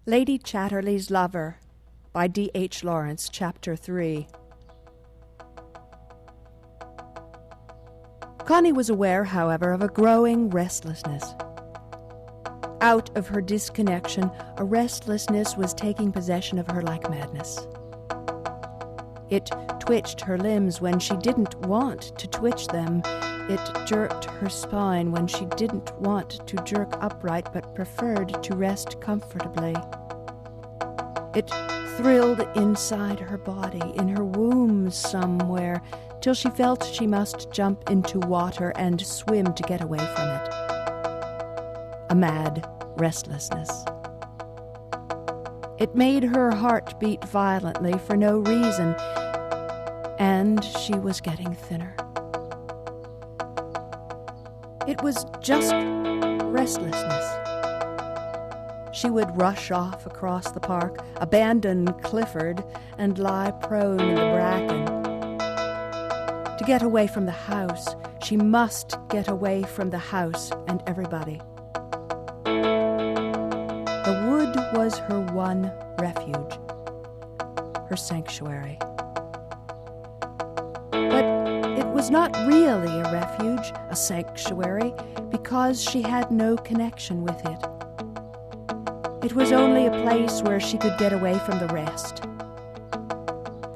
Lady Chatterley's Lover by D.H. Lawrence, Chapter 3. Connie was aware, however, of a growing restlessness. Out of her disconnection, a restlessness was taking possession of her like madness. It twitched her limbs when she didn't want to twitch them. It jerked her spine when she didn't want to jerk upright but preferred to rest comfortably. It thrilled inside her body, in her womb somewhere, till she felt she must jump into water and swim to get away from it. A mad restlessness. It made her heart beat violently for no reason, and she was getting thinner. It was just restlessness. She would rush off across the park, abandon Clifford, and lie prone in the bracken. To get away from the house, she must get away from the house and everybody. The wood was her one refuge, her sanctuary. But it was not really a refuge, a sanctuary, because she had no connection with it. It was only a place where she could get away from the rest.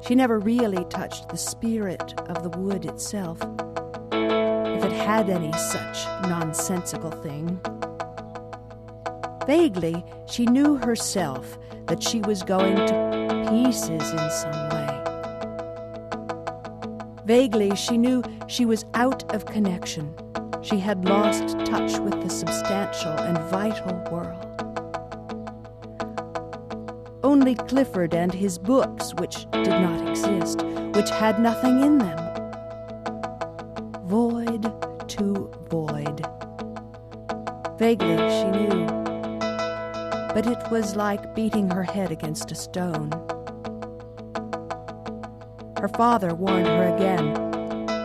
She never really touched the spirit of the wood itself, if it had any such nonsensical thing. Vaguely, she knew herself that she was going to pieces in some way. Vaguely, she knew she was out of connection. She had lost touch with the substantial and vital world. Only Clifford and his books, which did not exist, which had nothing in them. Void to void. Vaguely, she knew. But it was like beating her head against a stone. Her father warned her again.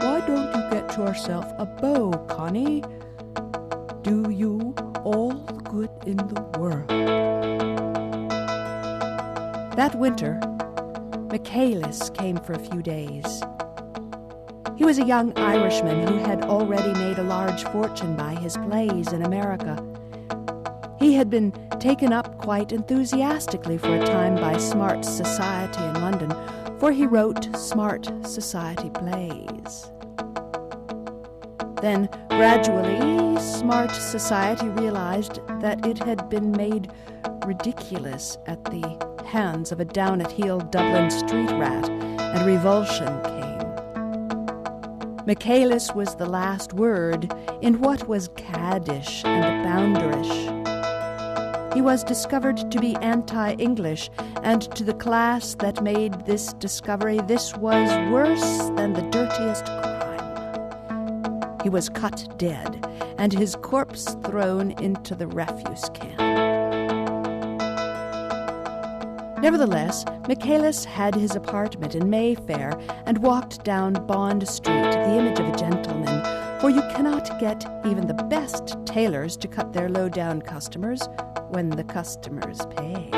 "Why don't you get yourself a beau, Connie? Do you all the good in the world." That winter, Michaelis came for a few days. He was a young Irishman who had already made a large fortune by his plays in America. He had been taken up quite enthusiastically for a time by smart society in London, for he wrote smart society plays. Then, gradually, smart society realized that it had been made ridiculous at the hands of a down-at-heel Dublin street rat, and revulsion came. Michaelis was the last word in what was caddish and boundarish. He was discovered to be anti-English, and to the class that made this discovery, this was worse than the dirtiest crime. He was cut dead, and his corpse thrown into the refuse can. Nevertheless, Michaelis had his apartment in Mayfair and walked down Bond Street, the image of a gentleman, for you cannot get even the best tailors to cut their low-down customers when the customers pay.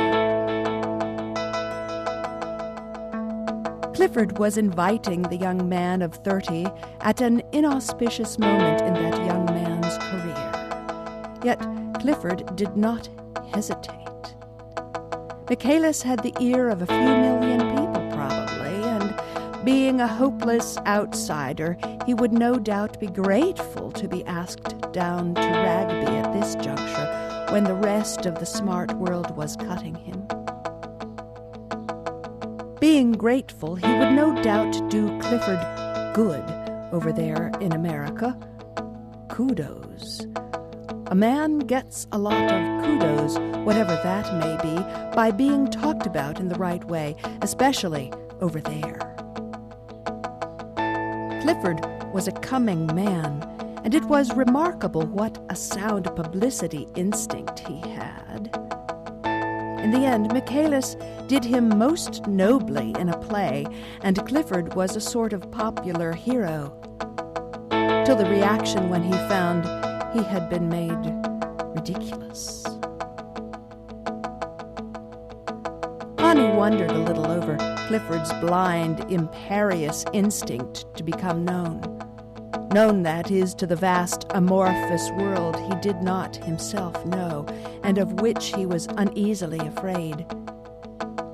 Clifford was inviting the young man of 30 at an inauspicious moment in that young man's career. Yet Clifford did not hesitate. Michaelis had the ear of a few million people, probably, and being a hopeless outsider, he would no doubt be grateful to be asked down to Rugby at this juncture, when the rest of the smart world was cutting him. Being grateful, he would no doubt do Clifford good over there in America. Kudos. A man gets a lot of kudos, whatever that may be, by being talked about in the right way, especially over there. Clifford was a coming man, and it was remarkable what a sound publicity instinct he had. In the end, Michaelis did him most nobly in a play, and Clifford was a sort of popular hero, till the reaction when he found he had been made ridiculous. Connie wondered a little over Clifford's blind, imperious instinct to become known. Known, that is, to the vast, amorphous world he did not himself know, and of which he was uneasily afraid.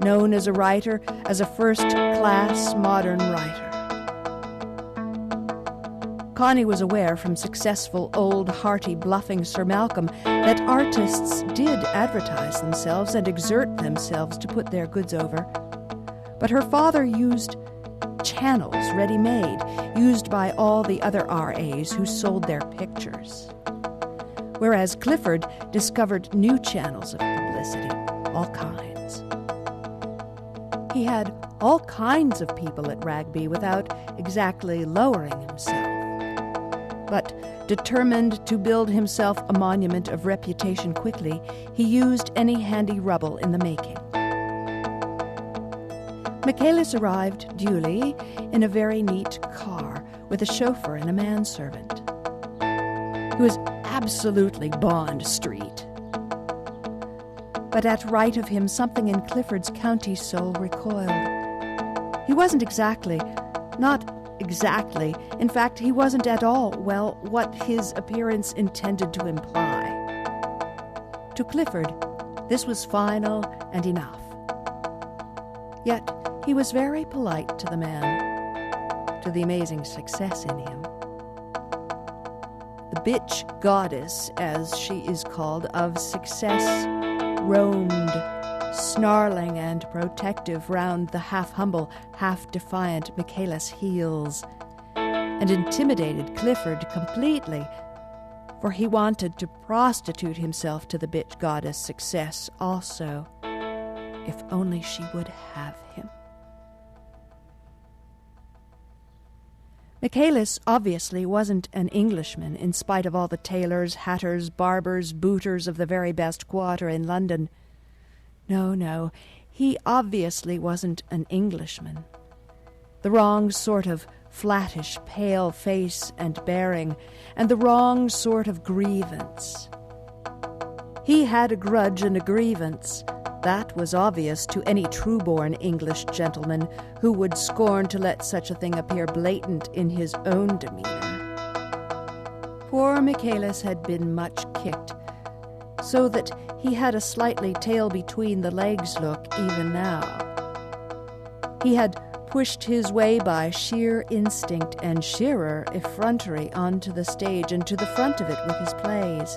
Known as a writer, as a first-class modern writer. Connie was aware from successful, old, hearty, bluffing Sir Malcolm that artists did advertise themselves and exert themselves to put their goods over. But her father used channels ready-made, used by all the other RAs who sold their pictures. Whereas Clifford discovered new channels of publicity, all kinds. He had all kinds of people at Ragby without exactly lowering himself, but determined to build himself a monument of reputation quickly, he used any handy rubble in the making. Michaelis arrived duly in a very neat car with a chauffeur and a manservant. He was absolutely Bond Street. But at right of him, something in Clifford's county soul recoiled. He wasn't not exactly, in fact, he wasn't at all, well, what his appearance intended to imply. To Clifford, this was final and enough. Yet, he was very polite to the man, to the amazing success in him. The bitch goddess, as she is called, of success, roamed, snarling and protective round the half-humble, half-defiant Michaelis' heels, and intimidated Clifford completely, for he wanted to prostitute himself to the bitch goddess success also, if only she would have him. Michaelis obviously wasn't an Englishman, in spite of all the tailors, hatters, barbers, booters of the very best quarter in London. No, he obviously wasn't an Englishman. The wrong sort of flattish, pale face and bearing, and the wrong sort of grievance. He had a grudge and a grievance. That was obvious to any true-born English gentleman who would scorn to let such a thing appear blatant in his own demeanor. Poor Michaelis had been much kicked, so that he had a slightly tail-between-the-legs look even now. He had pushed his way by sheer instinct and sheerer effrontery onto the stage and to the front of it with his plays.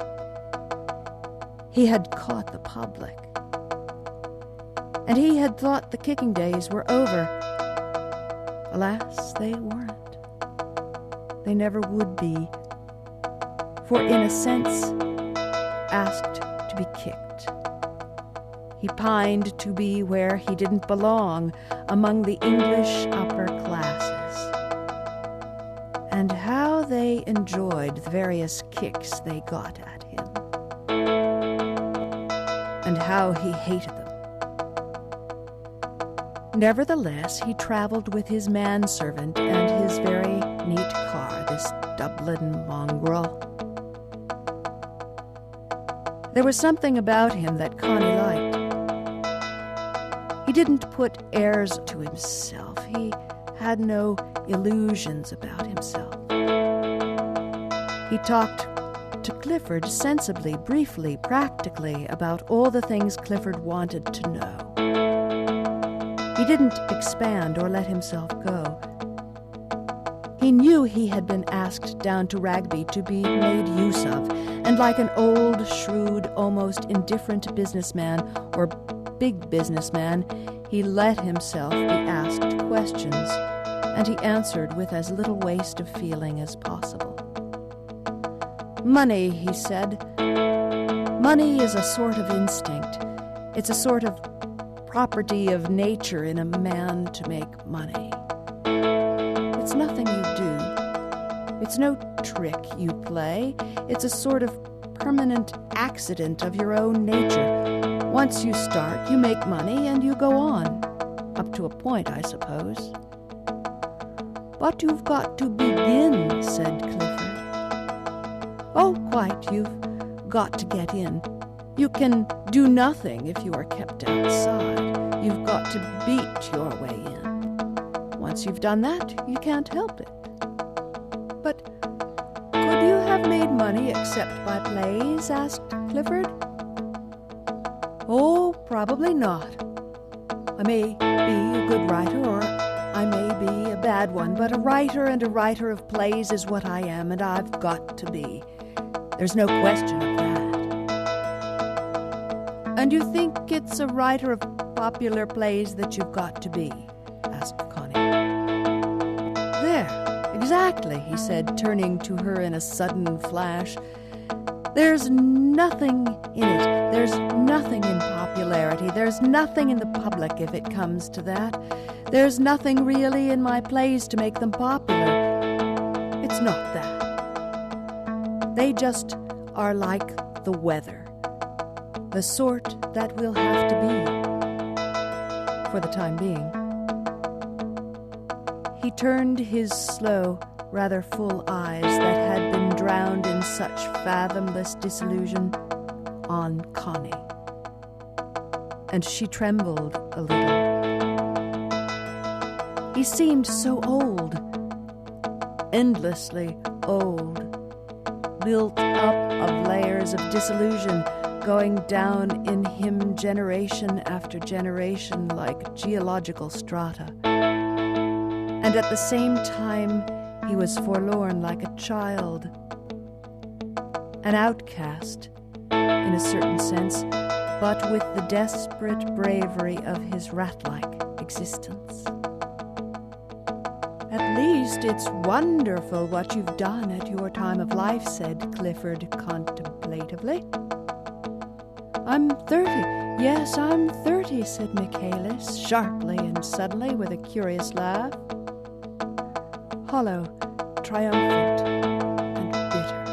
He had caught the public. And he had thought the kicking days were over. Alas, they weren't. They never would be. For in a sense, asked to be kicked. He pined to be where he didn't belong, among the English upper classes. And how they enjoyed the various kicks they got at him. And how he hated them. Nevertheless, he traveled with his manservant and his very neat car, this Dublin mongrel. There was something about him that Connie liked. He didn't put airs to himself. He had no illusions about himself. He talked to Clifford sensibly, briefly, practically about all the things Clifford wanted to know. He didn't expand or let himself go. He knew he had been asked down to Ragby to be made use of, and like an old, shrewd, almost indifferent businessman or big businessman, he let himself be asked questions, and he answered with as little waste of feeling as possible. Money, he said. Money is a sort of instinct. It's a sort of property of nature in a man to make money. It's nothing you do. It's no trick you play. It's a sort of permanent accident of your own nature. Once you start, you make money and you go on. Up to a point, I suppose. But you've got to begin, said Clifford. Oh, quite, you've got to get in. You can do nothing if you are kept outside. you've got to beat your way in. Once you've done that, you can't help it. But could you have made money except by plays? Asked Clifford. Oh, probably not. I may be a good writer, or I may be a bad one, but a writer and a writer of plays is what I am, and I've got to be. There's no question of that. And you think it's a writer of popular plays that you've got to be? Asked Connie. There, exactly, he said, turning to her in a sudden flash. There's nothing in it. There's nothing in popularity. There's nothing in the public, if it comes to that. There's nothing really in my plays to make them popular. It's not that. They just are like the weather, the sort that we'll have to be, for the time being. He turned his slow, rather full eyes that had been drowned in such fathomless disillusion on Connie, and she trembled a little. He seemed so old, endlessly old, built up of layers of disillusion, going down in him generation after generation like geological strata. And at the same time, he was forlorn like a child, an outcast in a certain sense, but with the desperate bravery of his rat-like existence. At least it's wonderful what you've done at your time of life, said Clifford contemplatively. I'm 30. Yes, I'm 30, said Michaelis, sharply and suddenly with a curious laugh. Hollow, triumphant, and bitter.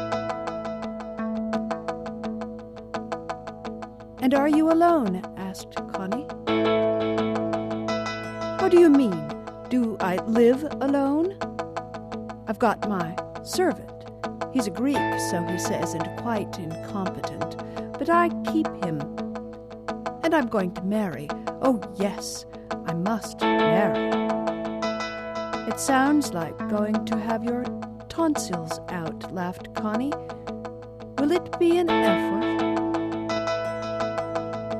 And are you alone? Asked Connie. How do you mean? Do I live alone? I've got my servant. He's a Greek, so he says, and quite incompetent. But I keep him. And I'm going to marry. Oh, yes, I must marry. It sounds like going to have your tonsils out, laughed Connie. Will it be an effort?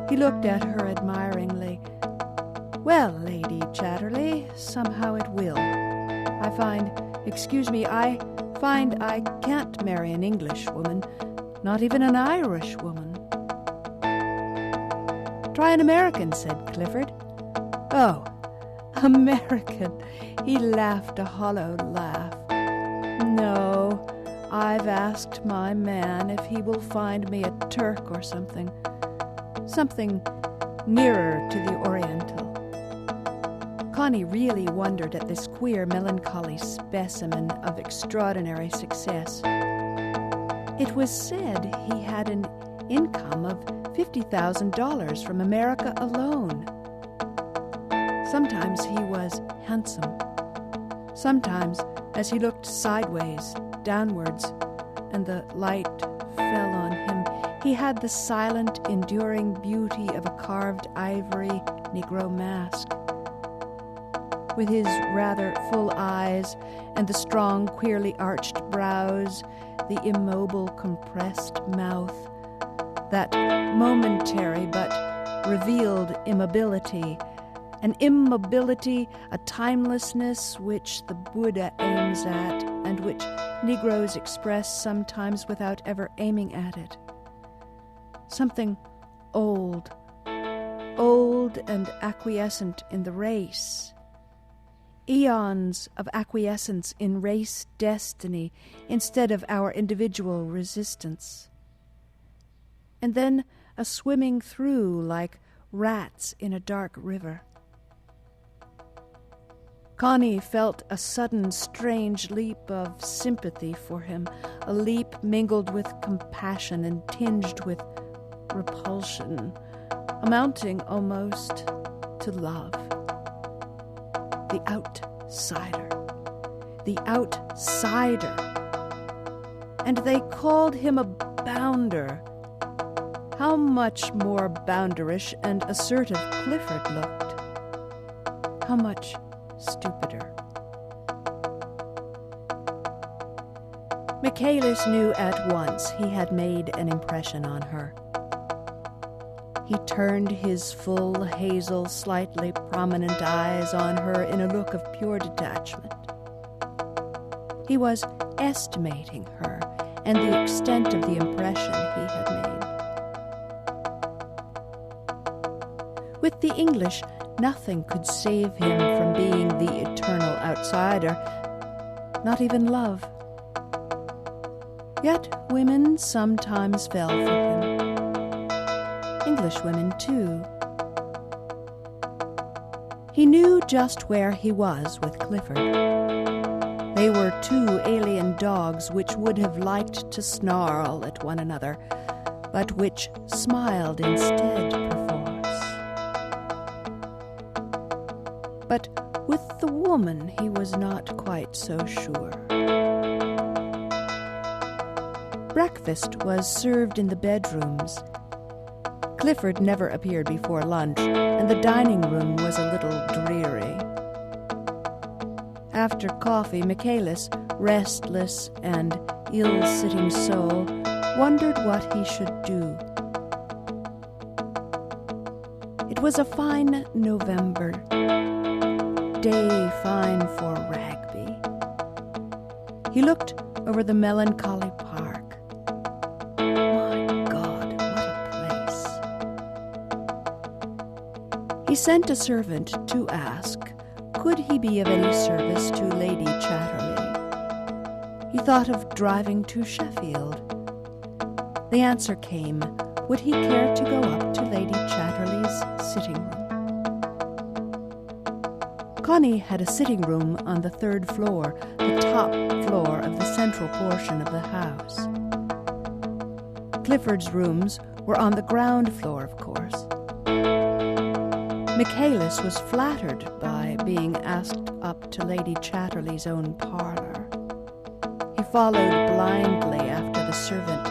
He looked at her admiringly. Well, Lady Chatterley, somehow it will. I find I can't marry an English woman, not even an Irish woman. Try an American, said Clifford. Oh, American. He laughed a hollow laugh. No, I've asked my man if he will find me a Turk or something nearer to the Oriental. Connie really wondered at this queer, melancholy specimen of extraordinary success. It was said he had an income of $50,000 from America alone. Sometimes he was handsome. Sometimes, as he looked sideways, downwards, and the light fell on him, he had the silent, enduring beauty of a carved ivory Negro mask. With his rather full eyes and the strong, queerly arched brows, the immobile, compressed mouth, that momentary but revealed immobility, an immobility, a timelessness which the Buddha aims at and which Negroes express sometimes without ever aiming at it. Something old and acquiescent in the race. Eons of acquiescence in race destiny instead of our individual resistance. And then a swimming through like rats in a dark river. Connie felt a sudden strange leap of sympathy for him, a leap mingled with compassion and tinged with repulsion, amounting almost to love. The outsider. The outsider. And they called him a bounder. How how much more boundarish and assertive Clifford looked. How much stupider. Michaelis knew at once he had made an impression on her. He turned his full, hazel, slightly prominent eyes on her in a look of pure detachment. He was estimating her and the extent of the impression he had made. With the English, nothing could save him from being the eternal outsider, not even love. Yet women sometimes fell for him. English women, too. He knew just where he was with Clifford. They were two alien dogs which would have liked to snarl at one another, but which smiled instead, perforce. But with the woman he was not quite so sure. Breakfast was served in the bedrooms. Clifford never appeared before lunch, and the dining room was a little dreary. After coffee, Michaelis, restless and ill-sitting soul, wondered what he should do. It was a fine November day, fine for Rugby. He looked over the melancholy park. He sent a servant to ask, could he be of any service to Lady Chatterley? He thought of driving to Sheffield. The answer came, would he care to go up to Lady Chatterley's sitting room? Connie had a sitting room on the 3rd floor, the top floor of the central portion of the house. Clifford's rooms were on the ground floor, of course. Michaelis was flattered by being asked up to Lady Chatterley's own parlor. He followed blindly after the servant.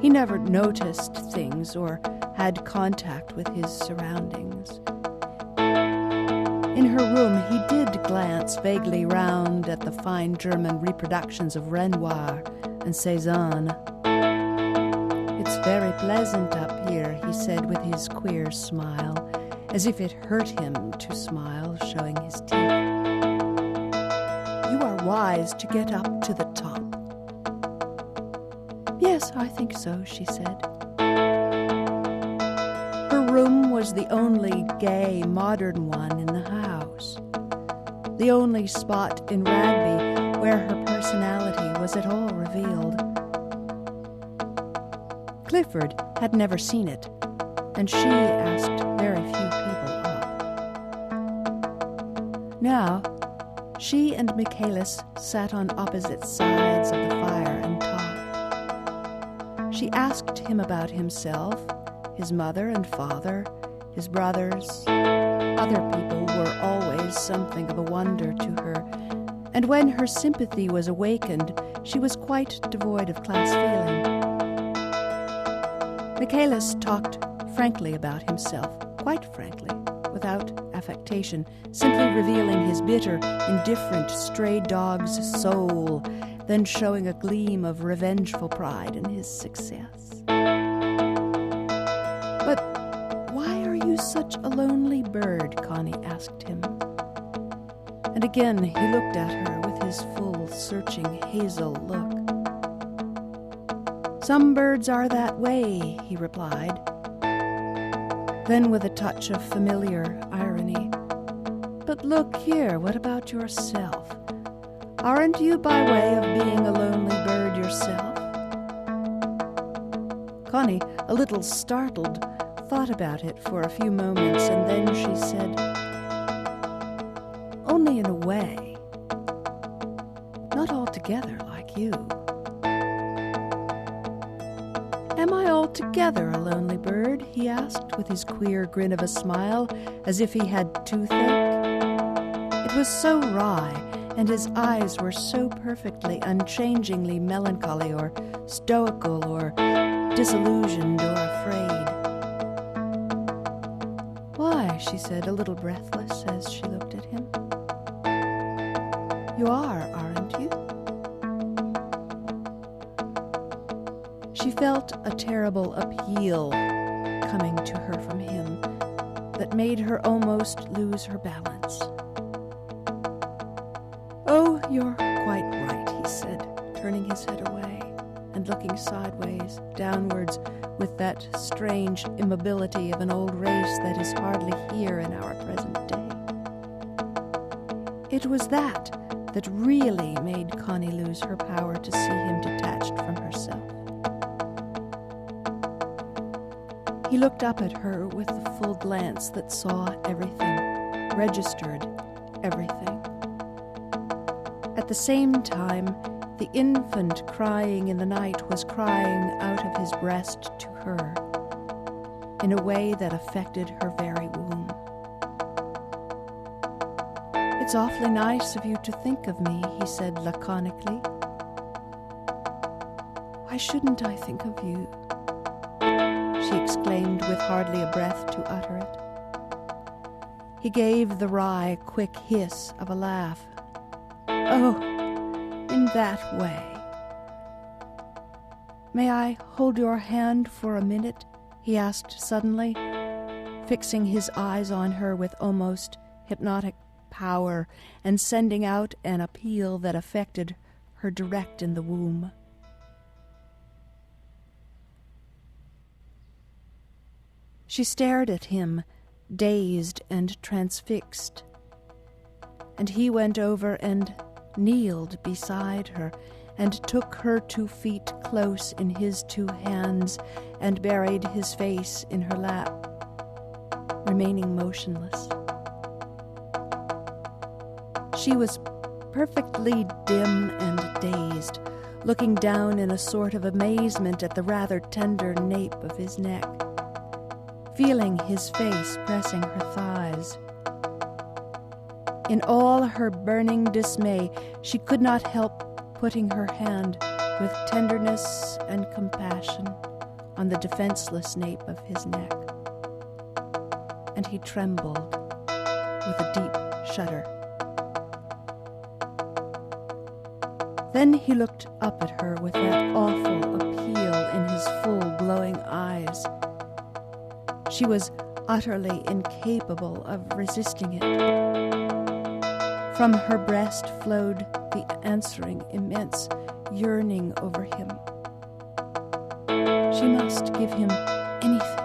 He never noticed things or had contact with his surroundings. In her room, he did glance vaguely round at the fine German reproductions of Renoir and Cézanne. "It's very pleasant up here," he said with his queer smile, as if it hurt him to smile, showing his teeth. "You are wise to get up to the top." "Yes, I think so," she said. Her room was the only gay, modern one in the house, the only spot in Rugby where her personality was at all revealed. Clifford had never seen it, and she asked very few people up. Now, she and Michaelis sat on opposite sides of the fire and talked. She asked him about himself, his mother and father, his brothers. Other people were always something of a wonder to her, and when her sympathy was awakened, she was quite devoid of class feeling. Michaelis talked frankly about himself, quite frankly, without affectation, simply revealing his bitter, indifferent, stray dog's soul, then showing a gleam of revengeful pride in his success. "But why are you such a lonely bird?" Connie asked him. And again he looked at her with his full, searching, hazel look. "Some birds are that way," he replied. Then with a touch of familiar irony, "But look here, what about yourself? Aren't you by way of being a lonely bird yourself?" Connie, a little startled, thought about it for a few moments, and then she said, "Only in a way. Not altogether like you." "Am I altogether a lonely bird?" he asked with his queer grin of a smile, as if he had toothache. It was so wry, and his eyes were so perfectly, unchangingly melancholy or stoical or disillusioned or afraid. I?" she said, a little breathless as she looked at him. "You are, aren't you?" She felt a terrible appeal coming to her from him that made her almost lose her balance. "Oh, you're quite right," he said, turning his head away and looking sideways, downwards, with that strange immobility of an old race that is hardly here in our present day. It was that really made Connie lose her power to see him detached from herself. He looked up at her with the full glance that saw everything, registered everything. At the same time, the infant crying in the night was crying out of his breast to her in a way that affected her very womb. "It's awfully nice of you to think of me," he said laconically. "Why shouldn't I think of you?" she exclaimed with hardly a breath to utter it. He gave the wry, quick hiss of a laugh. "Oh, in that way. May I hold your hand for a minute?" he asked suddenly, fixing his eyes on her with almost hypnotic power and sending out an appeal that affected her direct in the womb. She stared at him, dazed and transfixed, and he went over and kneeled beside her and took her 2 feet close in his 2 hands and buried his face in her lap, remaining motionless. She was perfectly dim and dazed, looking down in a sort of amazement at the rather tender nape of his neck, feeling his face pressing her thighs. In all her burning dismay, she could not help putting her hand with tenderness and compassion on the defenseless nape of his neck. And he trembled with a deep shudder. Then he looked up at her with that awful appeal in his full, glowing eyes. She was utterly incapable of resisting it. From her breast flowed the answering, immense yearning over him. She must give him anything.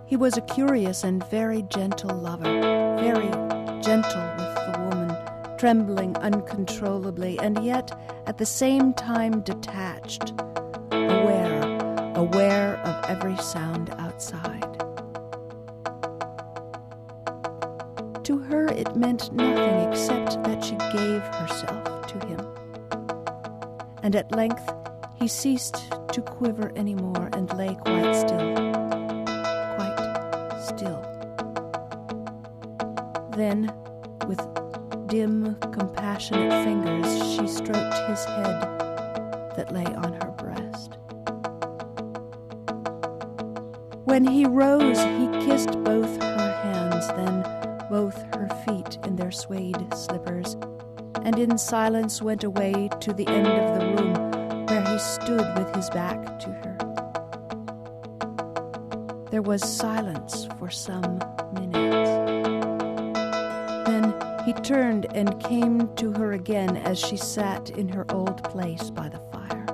He was a curious and very gentle lover, very gentle with the woman, trembling uncontrollably, and yet at the same time detached, aware of every sound outside. To her it meant nothing except that she gave herself to him. And at length he ceased to quiver any more and lay quite still. Then, with dim, compassionate fingers, she stroked his head that lay on her breast. When he rose, he kissed both her hands, then both her feet in their suede slippers, and in silence went away to the end of the room where he stood with his back to her. There was silence for some minutes. Then he turned and came to her again as she sat in her old place by the fire.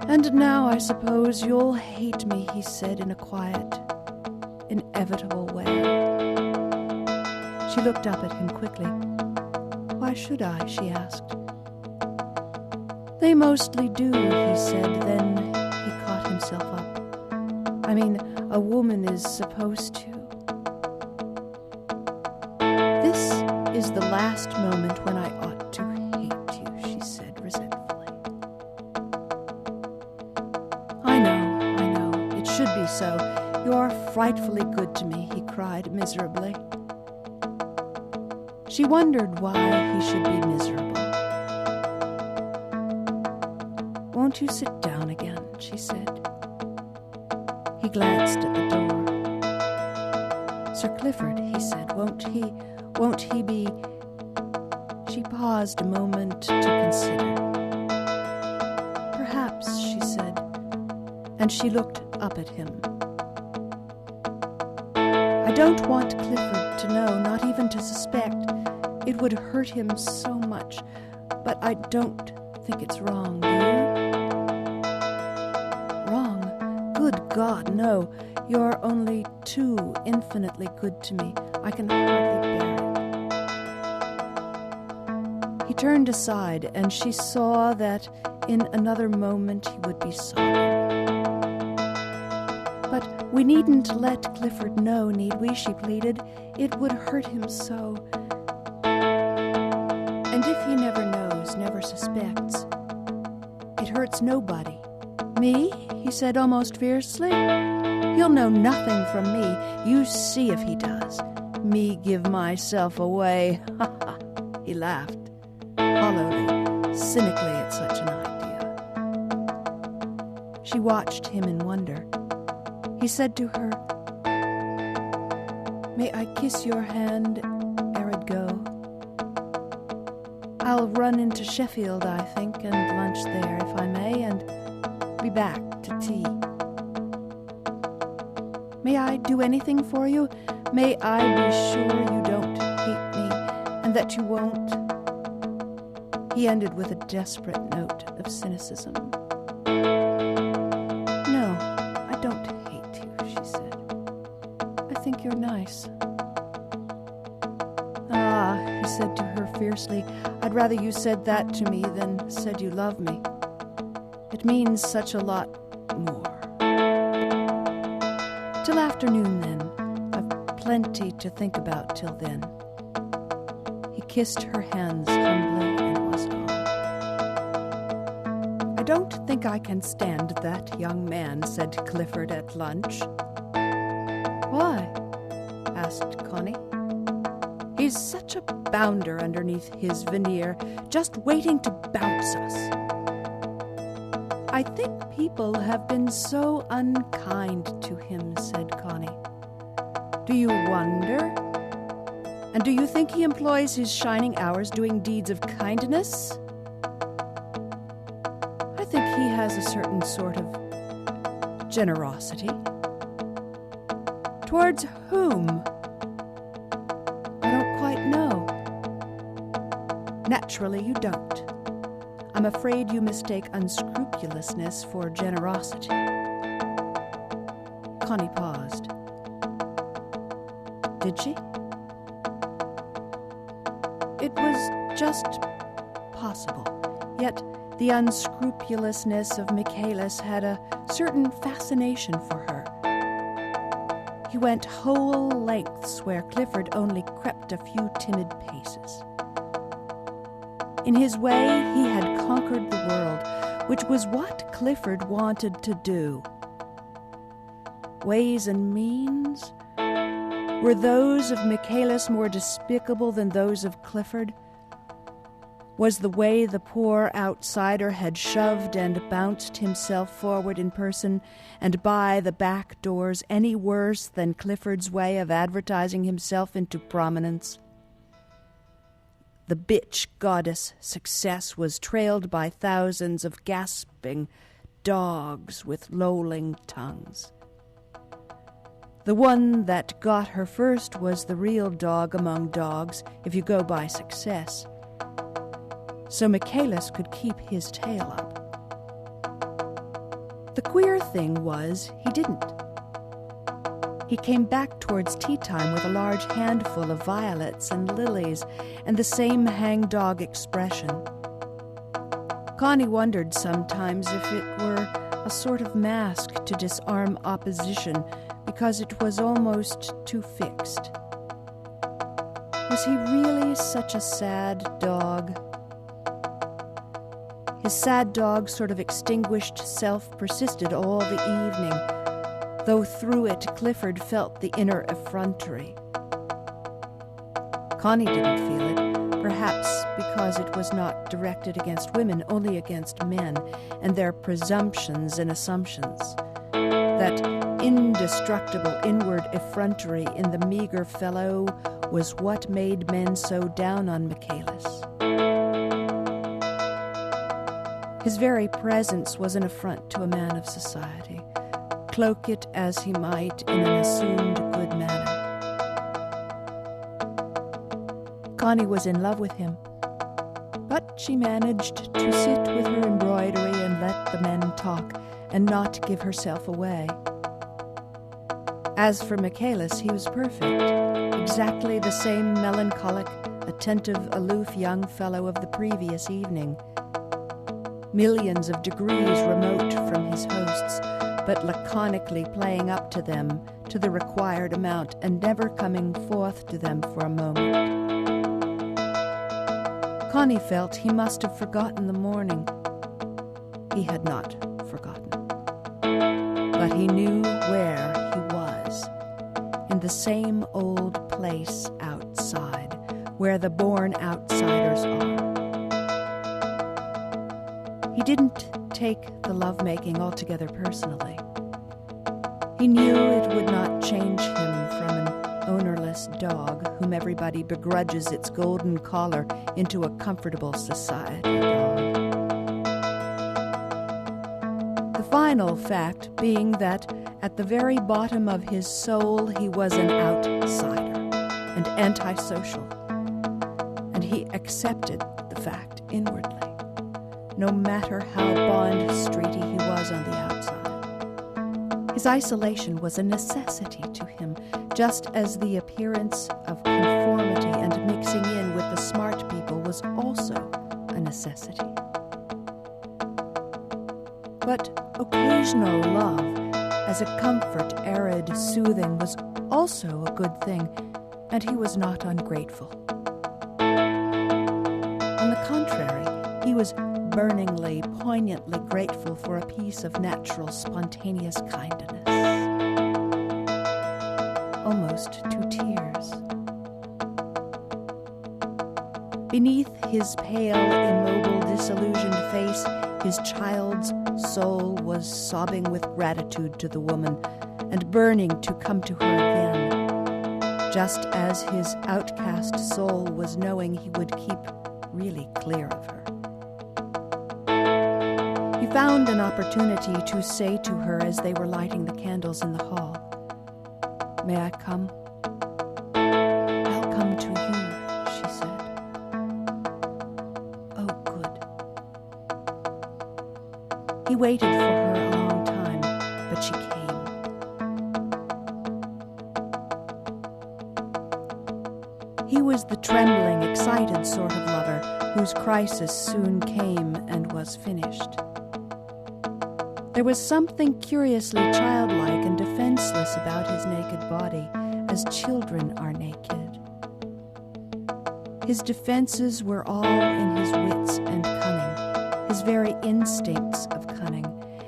"And now I suppose you'll hate me," he said in a quiet, inevitable way. She looked up at him quickly. "Why should I?" she asked. "They mostly do," he said. Then he caught himself up. "I mean, a woman is supposed to." "This is the last moment when I ought to hate you," she said resentfully. I know, it should be so. "You're frightfully good to me," he cried miserably. She wondered why he should be miserable. "Won't "Won't you sit down again?" she said. He glanced at the door. "Sir Clifford," he said, won't he be—" She paused a moment to consider. "Perhaps," she said, and she looked up at him. "I don't want Clifford to know, not even to suspect. It would hurt him so much, but I don't think it's wrong, do you?" "Wrong? Good God, no. You're only too infinitely good to me. I can hardly bear it." He turned aside, and she saw that in another moment he would be sobbing. "But we needn't let Clifford know, need we?" she pleaded. "It would hurt him so. And if he never knows, never suspects, it hurts nobody." "Me?" he said almost fiercely. "He'll know nothing from me. You see if he does. Me give myself away." He laughed, hollowly, cynically at such an idea. She watched him in wonder. He said to her, "May I kiss your hand ere it go? I'll run into Sheffield, I think, and lunch there, if I may, and be back to tea. May I do anything for you? May I be sure you don't hate me, and that you won't?" He ended with a desperate note of cynicism. "No, I don't hate you," she said. "I think you're nice." "Ah," he said to her fiercely, "I'd rather you said that to me than said you love me. It means such a lot more." "Till afternoon, then. I've plenty to think about till then." He kissed her hands humbly and was gone. "I don't think I can stand that young man," said Clifford at lunch. "Why?" asked Connie. "He's such a bounder underneath his veneer, just waiting to bounce us." "I think people have been so unkind to him," said Connie. "Do you wonder? And do you think he employs his shining hours doing deeds of kindness?" "I think he has a certain sort of generosity." "Towards whom?" "I don't quite know." "Naturally you don't. I'm afraid you mistake unscrupulousness for generosity." Connie paused. Did she? It was just possible. Yet the unscrupulousness of Michaelis had a certain fascination for her. He went whole lengths where Clifford only crept a few timid paces. In his way, he had conquered the world, which was what Clifford wanted to do. Ways and means? Were those of Michaelis more despicable than those of Clifford? Was the way the poor outsider had shoved and bounced himself forward in person and by the back doors any worse than Clifford's way of advertising himself into prominence? The bitch goddess Success was trailed by thousands of gasping dogs with lolling tongues. The one that got her first was the real dog among dogs, if you go by Success. So Michaelis could keep his tail up. The queer thing was he didn't. He came back towards tea time with a large handful of violets and lilies and the same hangdog expression. Connie wondered sometimes if it were a sort of mask to disarm opposition because it was almost too fixed. Was he really such a sad dog? His sad dog sort of extinguished self persisted all the evening, though through it Clifford felt the inner effrontery. Connie didn't feel it, perhaps because it was not directed against women, only against men, and their presumptions and assumptions. That indestructible inward effrontery in the meager fellow was what made men so down on Michaelis. His very presence was an affront to a man of society, cloak it as he might in an assumed good manner. Connie was in love with him, but she managed to sit with her embroidery and let the men talk and not give herself away. As for Michaelis, he was perfect, exactly the same melancholic, attentive, aloof young fellow of the previous evening. Millions of degrees remote from his hosts, but laconically playing up to them to the required amount and never coming forth to them for a moment. Connie felt he must have forgotten the morning. He had not forgotten. But he knew where he was, in the same old place outside, where the born outsiders are. He didn't take the lovemaking altogether personally. He knew it would not change him from an ownerless dog whom everybody begrudges its golden collar into a comfortable society dog. The final fact being that at the very bottom of his soul he was an outsider and antisocial, and he accepted the fact inwardly, no matter how Bond Streety he was on the outside. His isolation was a necessity to him, just as the appearance of conformity and mixing in with the smart people was also a necessity. But occasional love, as a comfort, arid, soothing, was also a good thing, and he was not ungrateful. On the contrary, he was burningly, poignantly grateful for a piece of natural, spontaneous kindness. Almost to tears. Beneath his pale, immobile, disillusioned face, his child's soul was sobbing with gratitude to the woman and burning to come to her again, just as his outcast soul was knowing he would keep really clear of her. He found an opportunity to say to her as they were lighting the candles in the hall, "May I come?" "I'll come to you," she said. "Oh, good." He waited for her a long time, but she came. He was the trembling, excited sort of lover whose crisis soon came and was finished. There was something curiously childlike and defenseless about his naked body, as children are naked. His defenses were all in his wits and cunning, his very instincts of cunning,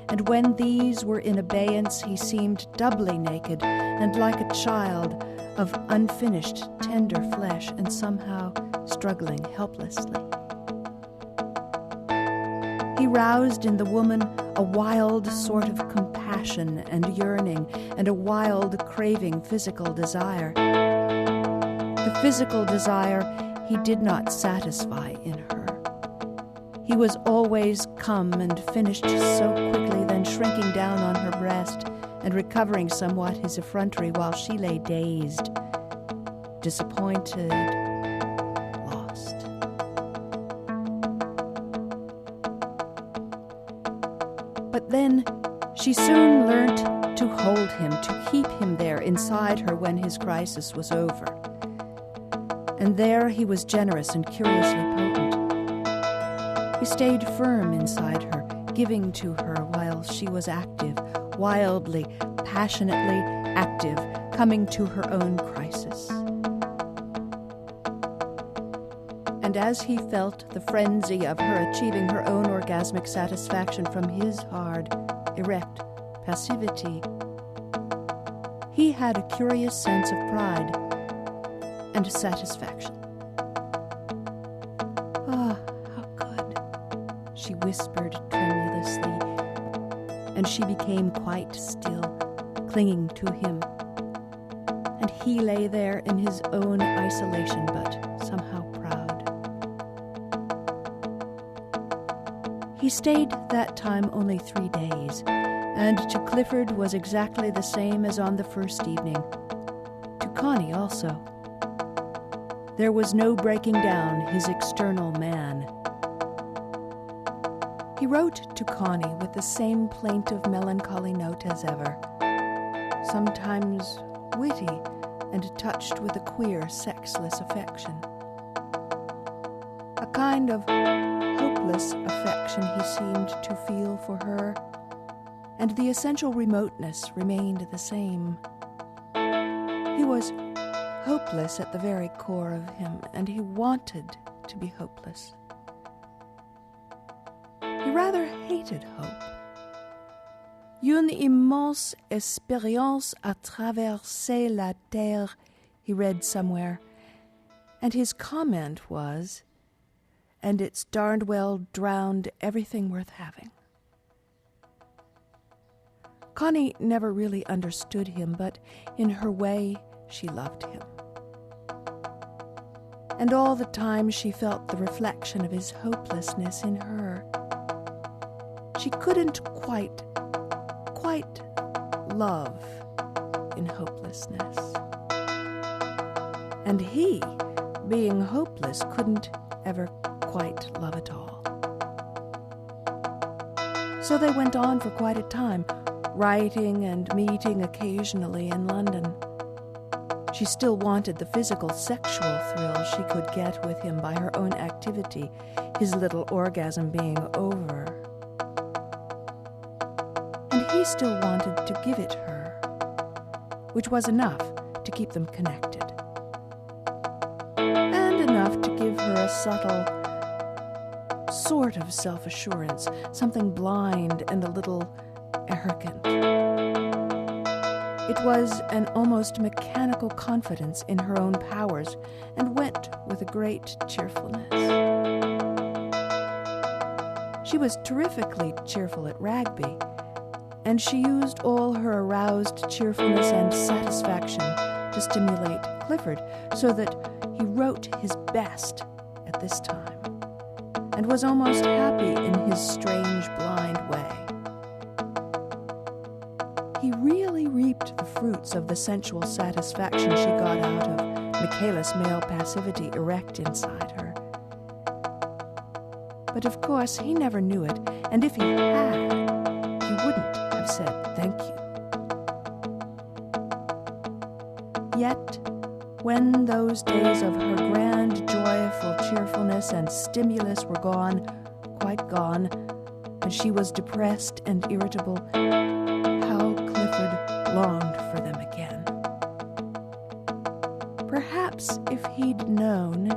and when these were in abeyance he seemed doubly naked and like a child of unfinished, tender flesh and somehow struggling helplessly. He roused in the woman a wild sort of compassion and yearning and a wild, craving physical desire. The physical desire he did not satisfy in her. He was always come and finished so quickly, then shrinking down on her breast and recovering somewhat his effrontery while she lay dazed, disappointed, lost. But then she soon learnt to hold him, to keep him there inside her when his crisis was over. And there he was generous and curiously potent. He stayed firm inside her, giving to her while she was active, wildly, passionately active, coming to her own crisis. And as he felt the frenzy of her achieving her own orgasmic satisfaction from his hard, erect passivity, he had a curious sense of pride and satisfaction. whispered tremulously, and she became quite still, clinging to him. And he lay there in his own isolation, but somehow proud. He stayed that time only 3 days, and to Clifford was exactly the same as on the first evening. To Connie also. There was no breaking down his external man. He wrote to Connie with the same plaintive, melancholy note as ever, sometimes witty and touched with a queer, sexless affection. A kind of hopeless affection he seemed to feel for her, and the essential remoteness remained the same. He was hopeless at the very core of him, and he wanted to be hopeless. He rather hated hope. Une immense expérience à traverser la terre, he read somewhere, and his comment was, and it's darned well drowned everything worth having. Connie never really understood him, but in her way she loved him. And all the time she felt the reflection of his hopelessness in her. She couldn't quite love in hopelessness. And he, being hopeless, couldn't ever quite love at all. So they went on for quite a time, writing and meeting occasionally in London. She still wanted the physical, sexual thrill she could get with him by her own activity, his little orgasm being over. And he still wanted to give it her, which was enough to keep them connected. And enough to give her a subtle sort of self-assurance, something blind and a little arrogant. It was an almost mechanical confidence in her own powers, and went with a great cheerfulness. She was terrifically cheerful at Ragby, and she used all her aroused cheerfulness and satisfaction to stimulate Clifford, so that he wrote his best at this time, and was almost happy in his strange, blind way. He really reaped the fruits of the sensual satisfaction she got out of Michaela's male passivity erect inside her. But of course he never knew it, and if he had, he wouldn't have said thank you. Yet, when those days of her grand, joyful cheerfulness and stimulus were gone, quite gone, and she was depressed and irritable, how Clifford longed for them again. Perhaps if he'd known,